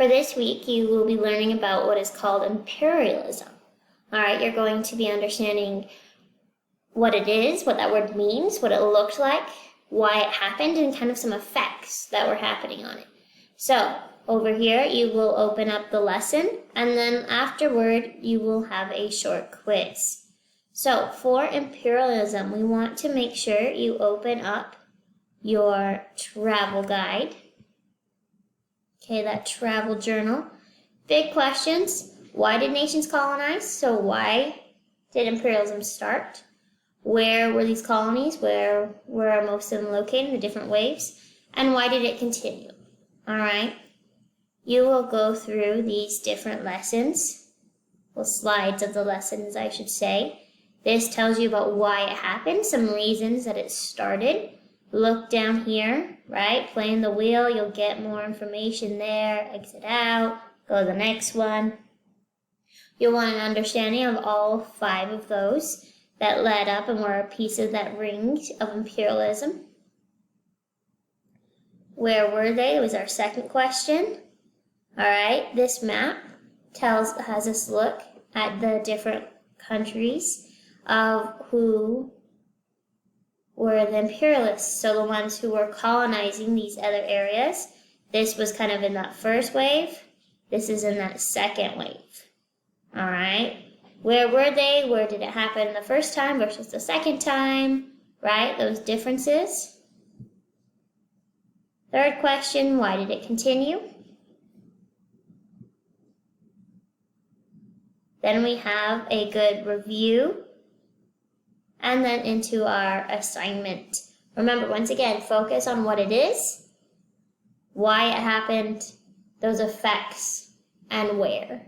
For this week, you will be learning about what is called imperialism. All right, you're going to be understanding what it is, what that word means, what it looked like, why it happened, and kind of some effects that were happening on it. So, over here, you will open up the lesson, and then afterward, you will have a short quiz. So, for imperialism, we want to make sure you open up your travel guide. Okay, that travel journal. Big questions. Why did nations colonize? So why did imperialism start? Where were these colonies? Where were most of them located, the different waves? And why did it continue? All right. You will go through these different lessons, well, slides of the lessons, I should say. This tells you about why it happened, some reasons that it started. Look down here, right? Playing the wheel, you'll get more information there. Exit out, go to the next one. You'll want an understanding of all 5 of those that led up and were a piece of that ring of imperialism. Where were they? Was our second question. All right, this map has us look at the different countries of who were the imperialists, so the ones who were colonizing these other areas. This was kind of in that first wave. This is in that second wave. All right. Where were they? Where did it happen the first time versus the second time? Right? Those differences. Third question, why did it continue? Then we have a good review. And then into our assignment. Remember, once again, focus on what it is, why it happened, those effects, and where.